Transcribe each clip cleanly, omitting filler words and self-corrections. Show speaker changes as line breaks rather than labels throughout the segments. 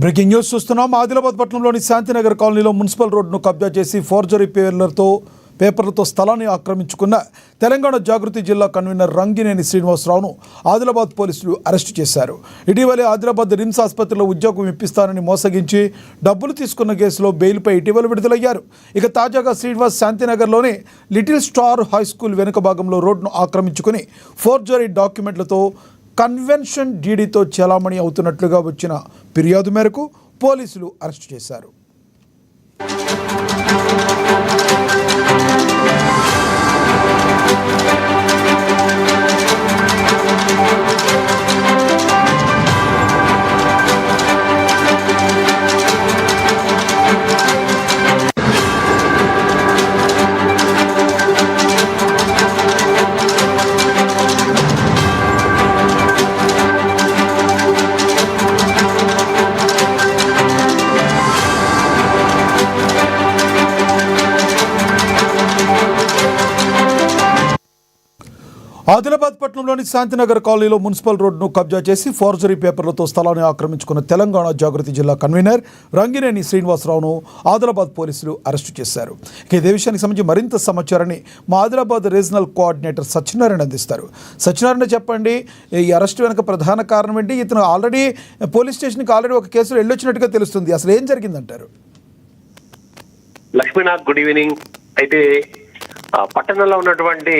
Breaking news చూస్తున్నాం. ఆదిలాబాద్ పట్టణంలోని శాంతినగర్ కాలనీలో మున్సిపల్ రోడ్డును కబ్జా చేసి ఫోర్జరీ పేపర్లతో స్థలాన్ని ఆక్రమించుకున్న తెలంగాణ జాగృతి జిల్లా కన్వీనర్ రంగినేని శ్రీనివాసరావును ఆదిలాబాద్ పోలీసులు అరెస్టు చేశారు. ఇటీవలే ఆదిలాబాద్ రిమ్స్ ఆసుపత్రిలో ఉద్యోగం ఇప్పిస్తానని మోసగించి డబ్బులు తీసుకున్న కేసులో బెయిల్పై ఇటీవల విడుదలయ్యారు. ఇక తాజాగా శ్రీనివాస్ శాంతినగర్లోని లిటిల్ స్టార్ హై స్కూల్ వెనుక భాగంలో రోడ్డును ఆక్రమించుకుని ఫోర్జరీ డాక్యుమెంట్లతో కన్వెన్షన్ డీడీతో చలామణి అవుతున్నట్లుగా వచ్చిన ఫిర్యాదు మేరకు పోలీసులు అరెస్టు చేశారు. ఆదిలాబాద్ పట్టణంలోని శాంతినగర్ కాలనీలో మున్సిపల్ రోడ్డును కబ్జా చేసి ఫోర్జరీ పేపర్లతో స్థలాన్ని ఆక్రమించుకున్న తెలంగాణ జాగృతి జిల్లా కన్వీనర్ రంగినేని శ్రీనివాసరావును ఆదిలాబాద్ పోలీసులు అరెస్టు చేశారు. ఇదే విషయానికి సంబంధించి మరింత సమాచారాన్ని మా ఆదిలాబాద్ రీజనల్ కోఆర్డినేటర్ సత్యనారాయణ అందిస్తారు. సత్యనారాయణ, చెప్పండి, ఈ అరెస్టు వెనుక ప్రధాన కారణం ఏంటి? ఇతను ఆల్రెడీ పోలీస్ స్టేషన్కి ఒక కేసులో వెళ్ళొచ్చినట్టుగా తెలుస్తుంది. అసలు ఏం జరిగిందంటారు?
Lakshminath, good evening. అయితే పట్టణంలో ఉన్నటువంటి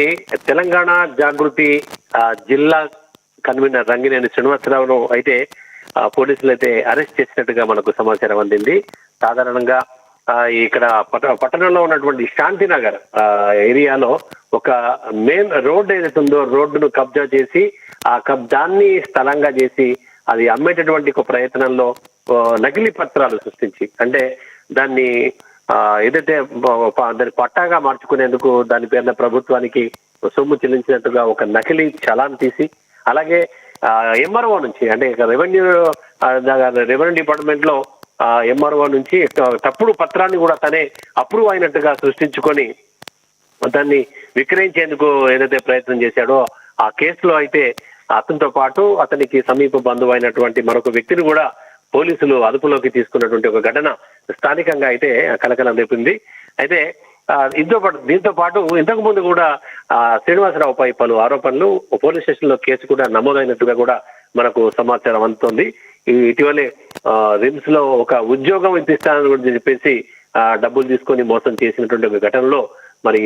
తెలంగాణ జాగృతి జిల్లా కన్వీనర్ రంగినేని శ్రీనివాసరావును అయితే పోలీసులు అయితే అరెస్ట్ చేసినట్టుగా మనకు సమాచారం అందింది. సాధారణంగా ఇక్కడ పట్టణంలో ఉన్నటువంటి శాంతినగర్ ఏరియాలో ఒక మెయిన్ రోడ్ ఏదైతే ఉందో రోడ్డును కబ్జా చేసి దాన్ని స్థలంగా చేసి అది అమ్మేటటువంటి ఒక ప్రయత్నంలో నకిలీ పత్రాలు సృష్టించి, అంటే దాన్ని ఏదైతే దాన్ని పట్టాగా మార్చుకునేందుకు దాని పేరున ప్రభుత్వానికి సొమ్ము చెల్లించినట్టుగా ఒక నకిలీ చలాన్ తీసి, అలాగే ఎంఆర్ఓ నుంచి, అంటే రెవెన్యూ డిపార్ట్మెంట్ లో ఎంఆర్ఓ నుంచి తప్పుడు పత్రాన్ని కూడా తనే అప్రూవ్ అయినట్టుగా సృష్టించుకొని దాన్ని విక్రయించేందుకు ఏదైతే ప్రయత్నం చేశాడో ఆ కేసులో అయితే అతనితో పాటు అతనికి సమీప బంధువు అయినటువంటి మరొక వ్యక్తిని కూడా పోలీసులు అదుపులోకి తీసుకున్నటువంటి ఒక ఘటన స్థానికంగా అయితే కలకలం రేపింది. అయితే దీంతో పాటు ఇంతకు ముందు కూడా శ్రీనివాసరావుపై పలు ఆరోపణలు, పోలీస్ స్టేషన్ లో కేసు కూడా నమోదైనట్టుగా కూడా మనకు సమాచారం అందుతోంది. ఇటీవలే రిమ్స్ లో ఒక ఉద్యోగం ఇప్పిస్తానని చెప్పేసి డబ్బులు తీసుకొని మోసం చేసినటువంటి ఒక ఘటనలో మరి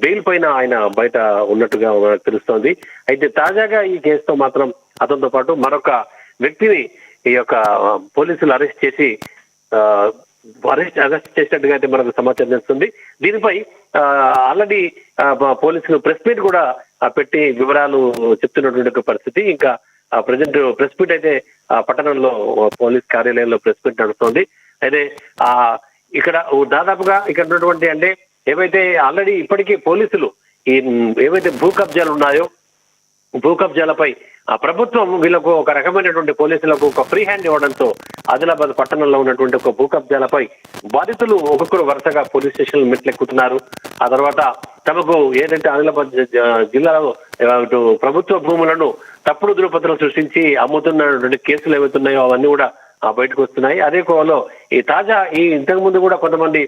బెయిల్ పైన ఆయన బయట ఉన్నట్టుగా మనకు తెలుస్తోంది. అయితే తాజాగా ఈ కేసుతో మాత్రం అతనితో పాటు మరొక వ్యక్తిని ఈ యొక్క పోలీసులు అరెస్ట్ చేసినట్టుగా అయితే మనకు సమాచారం తెలుస్తుంది. దీనిపై ఆల్రెడీ పోలీసులు ప్రెస్ మీట్ కూడా పెట్టి వివరాలు చెప్తున్నటువంటి పరిస్థితి. ఇంకా ప్రజెంట్ ప్రెస్ మీట్ అయితే పట్టణంలో పోలీస్ కార్యాలయంలో ప్రెస్ మీట్ నడుస్తోంది. అయితే ఇక్కడ దాదాపుగా ఇక్కడ ఉన్నటువంటి, అంటే ఏవైతే ఆల్రెడీ ఇప్పటికీ పోలీసులు ఏవైతే భూ కబ్జాలు ఉన్నాయో భూ కబ్జాలపై ప్రభుత్వం వీళ్ళకు ఒక రకమైనటువంటి పోలీసులకు ఒక ఫ్రీ హ్యాండ్ ఇవ్వడంతో ఆదిలాబాద్ పట్టణంలో ఉన్నటువంటి ఒక భూ కబ్జాలపై బాధితులు ఒక్కొక్కరు వరుసగా పోలీస్ స్టేషన్ మెట్లెక్కుతున్నారు. ఆ తర్వాత తమకు ఏదైతే ఆదిలాబాద్ జిల్లాలో ప్రభుత్వ భూములను తప్పుడు ధృవపత్రాలు సృష్టించి అమ్ముతున్నటువంటి కేసులు ఏవైతున్నాయో అవన్నీ కూడా బయటకు వస్తున్నాయి. అదే కోవలో ఇంతకు ముందు కూడా కొంతమంది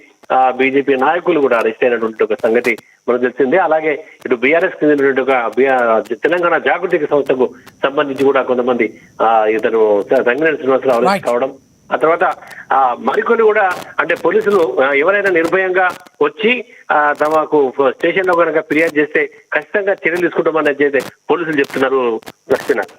బీజేపీ నాయకులు కూడా అరెస్ట్ అయినటువంటి ఒక సంగతి మనకు తెలిసిందే. అలాగే ఇటు బీఆర్ఎస్ కి చెందినటువంటి ఒక తెలంగాణ జాగృతిక సంస్థకు సంబంధించి కూడా కొంతమంది ఇతను రంగినేని శ్రీనివాసరావు అరెస్ట్ కావడం, ఆ తర్వాత మరికొన్ని కూడా, అంటే పోలీసులు ఎవరైనా నిర్భయంగా వచ్చి తమకు స్టేషన్ లో కనుక ఫిర్యాదు చేస్తే ఖచ్చితంగా చర్యలు తీసుకుంటామని అయితే పోలీసులు చెప్తున్నారు. లక్ష్మీనాథ్.